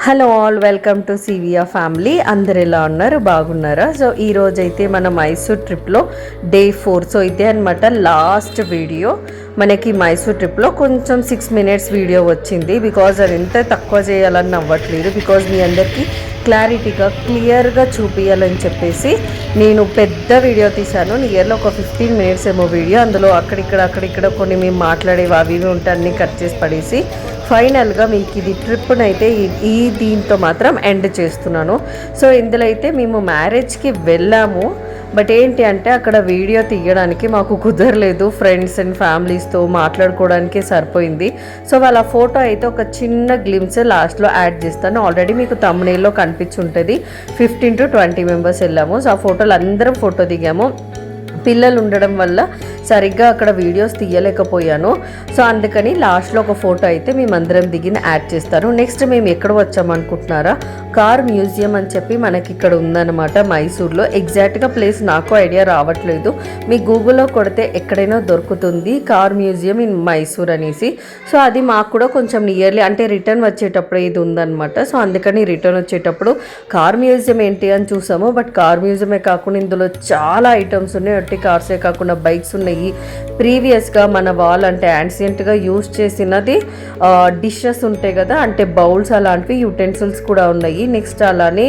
Hello all, welcome to సివియా family. అందరు ఎలా ఉన్నారు? బాగున్నారా? సో ఈ రోజైతే మన మైసూర్ ట్రిప్లో డే 4. సో ఇదే అనమాట లాస్ట్ వీడియో. మనకి మైసూర్ ట్రిప్లో కొంచెం 6 minutes వీడియో వచ్చింది. బికాజ్ అది ఎంత తక్కువ చేయాలని అవ్వట్లేదు. బికాజ్ మీ అందరికీ క్లారిటీగా క్లియర్గా చూపించాలని చెప్పేసి నేను పెద్ద వీడియో తీశాను. నియర్లో ఒక 15 minutes ఏమో వీడియో. అందులో అక్కడిక్కడ కొన్ని మేము మాట్లాడేవి అవి ఉంటే అన్నీ కట్ చేసి పడేసి ఫైనల్గా మీకు ఇది ట్రిప్నైతే దీంతో మాత్రం ఎండ్ చేస్తున్నాను. సో ఇందులో అయితే మేము మ్యారేజ్కి వెళ్ళాము. బట్ ఏంటి అంటే అక్కడ వీడియో తీయడానికి మాకు కుదరలేదు. ఫ్రెండ్స్ అండ్ ఫ్యామిలీస్తో మాట్లాడుకోవడానికే సరిపోయింది. సో వాళ్ళ ఫోటో అయితే ఒక చిన్న గ్లిమ్స్ లాస్ట్లో యాడ్ చేస్తాను. ఆల్రెడీ మీకు తమ్మునేల్లో కనిపించుంటుంది. 15 to 20 members వెళ్ళాము. సో ఆ ఫోటోలు అందరం ఫోటో దిగాము. పిల్లలు ఉండడం వల్ల సరిగ్గా అక్కడ వీడియోస్ తీయలేకపోయాను. సో అందుకని లాస్ట్లో ఒక ఫోటో అయితే మేమందరం దిగిన యాడ్ చేస్తాను. నెక్స్ట్ మేము ఎక్కడ వచ్చామనుకుంటున్నారా? కార్ మ్యూజియం అని చెప్పి మనకి ఇక్కడ ఉందన్నమాట మైసూర్లో. ఎగ్జాక్ట్గా ప్లేస్ నాకు ఐడియా రావట్లేదు. మీ గూగుల్లో కొడితే ఎక్కడైనా దొరుకుతుంది కార్ మ్యూజియం ఇన్ మైసూర్ అనేసి. సో అది మాకు కూడా కొంచెం నియర్లీ అంటే రిటర్న్ వచ్చేటప్పుడు ఇది ఉందన్నమాట. సో అందుకని రిటర్న్ వచ్చేటప్పుడు కార్ మ్యూజియం ఏంటి అని చూసాము. బట్ కార్ మ్యూజియమే కాకుండా ఇందులో చాలా ఐటమ్స్ ఉన్నాయి. ఒట్టి కార్సే కాకుండా బైక్స్ ఉన్నాయి. ప్రీవియస్గా మన వాళ్ళు అంటే యాన్సియంట్గా యూజ్ చేసినది డిషెస్ ఉంటాయి కదా, అంటే బౌల్స్ అలాంటివి యుటెన్సిల్స్ కూడా ఉన్నాయి. నెక్స్ట్ అలానే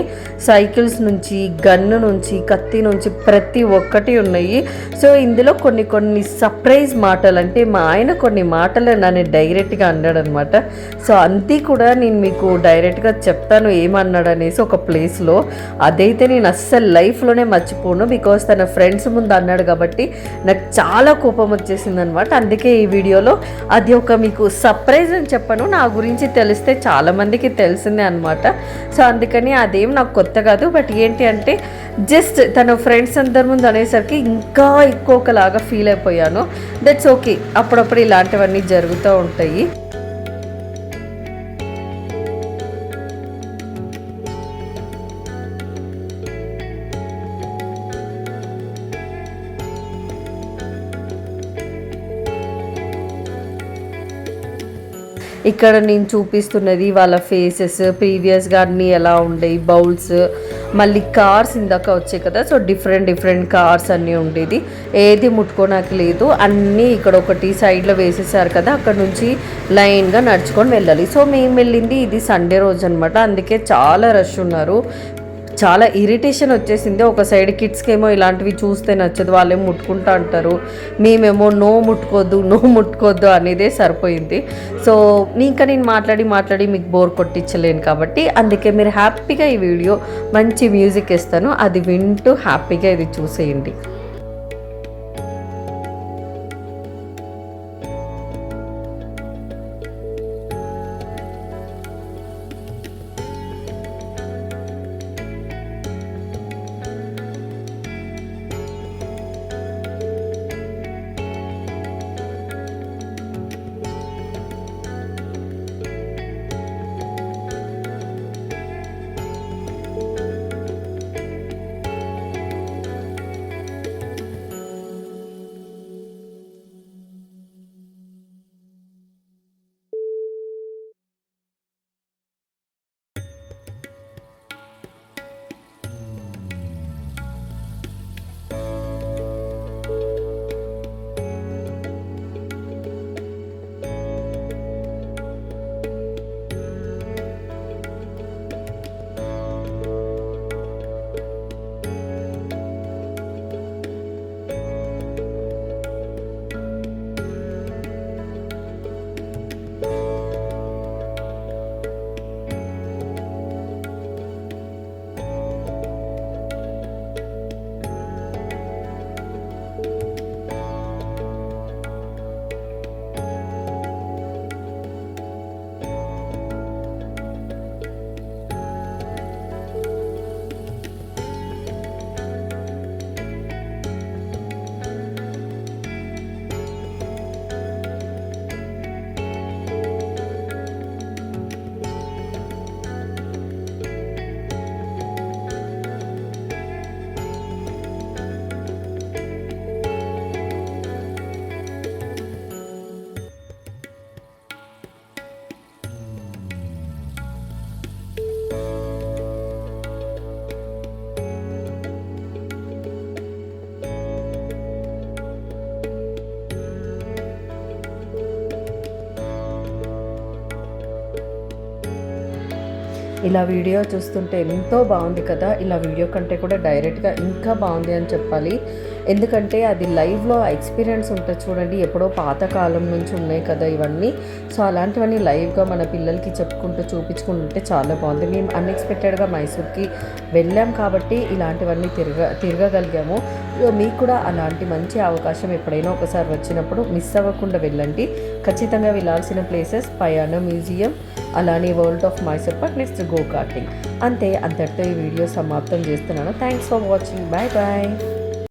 సైకిల్స్ నుంచి గన్ను నుంచి కత్తి నుంచి ప్రతి ఒక్కటి ఉన్నాయి. సో ఇందులో కొన్ని సర్ప్రైజ్ మాటలు అంటే మా ఆయన కొన్ని మాటలు నన్ను డైరెక్ట్గా అన్నాడు అనమాట. సో అంతే కూడా నేను మీకు డైరెక్ట్గా చెప్తాను ఏమన్నాడు అనేసి ఒక ప్లేస్లో. అదైతే నేను అస్సలు లైఫ్లోనే మర్చిపోను. బికాస్ తన ఫ్రెండ్స్ ముందు అన్నాడు కాబట్టి నాకు చాలా కోపం వచ్చేసింది అనమాట. అందుకే ఈ వీడియోలో అది ఒక మీకు సర్ప్రైజ్ అని చెప్పను. నా గురించి తెలిస్తే చాలామందికి తెలిసిందే అనమాట. సో అందుకని అదేం నాకు కొత్త కాదు. బట్ ఏంటి అంటే జస్ట్ తన ఫ్రెండ్స్ అందరి ముందు అనేసరికి ఇంకా ఎక్కువ ఒకలాగా ఫీల్ అయిపోయాను. దట్స్ ఓకే, అప్పుడప్పుడు ఇలాంటివన్నీ జరుగుతూ ఉంటాయి. ఇక్కడ నేను చూపిస్తున్నది వాళ్ళ ఫేసెస్ ప్రీవియస్గా అన్నీ ఎలా ఉండేవి, బౌల్స్, మళ్ళీ కార్స్ ఇందాక వచ్చాయి కదా. సో డిఫరెంట్ కార్స్ అన్నీ ఉండేది. ఏది ముట్టుకోనాకి లేదు. అన్నీ ఇక్కడ ఒకటి సైడ్లో వేసేసారు కదా, అక్కడ నుంచి లైన్గా నడుచుకొని వెళ్ళాలి. సో మేము వెళ్ళింది ఇది సండే రోజు అనమాట. అందుకే చాలా రష్ ఉన్నారు. చాలా ఇరిటేషన్ వచ్చేసింది. ఒక సైడ్ కిడ్స్కి ఏమో ఇలాంటివి చూస్తే నచ్చదు, వాళ్ళేమో ముట్టుకుంటా అంటారు. మేమేమో నో ముట్టుకోవద్దు అనేదే సరిపోయింది. సో ఇంకా నేను మాట్లాడి మీకు బోర్ కొట్టించలేను కాబట్టి అందుకే మీరు హ్యాపీగా ఈ వీడియో మంచి మ్యూజిక్ ఇస్తాను, అది వింటూ హ్యాపీగా ఇది చూసేయండి. ఇలా వీడియో చూస్తుంటే ఎంతో బాగుంది కదా, ఇలా వీడియో కంటే కూడా డైరెక్ట్గా ఇంకా బాగుంది అని చెప్పాలి. ఎందుకంటే అది లైవ్లో ఎక్స్పీరియన్స్ ఉంటుంది చూడండి, ఎప్పుడో పాతకాలం నుంచి ఉన్నాయి కదా ఇవన్నీ. సో అలాంటివన్నీ లైవ్గా మన పిల్లలకి చెప్పుకుంటూ చూపించుకుంటుంటే చాలా బాగుంది. మేము అన్ఎక్స్పెక్టెడ్గా మైసూర్కి వెళ్ళాం కాబట్టి ఇలాంటివన్నీ తిరగగలిగాము. మీకు కూడా అలాంటి మంచి అవకాశం ఎప్పుడైనా ఒకసారి వచ్చినప్పుడు మిస్ అవ్వకుండా వెళ్ళండి. ఖచ్చితంగా వెళ్ళాల్సిన ప్లేసెస్ పయాన మ్యూజియం, అలానే world of Mysore pak, next go karting. అంతే, అంతటితో ఈ వీడియో సమాప్తం చేస్తున్నాను. Thanks for watching. Bye bye.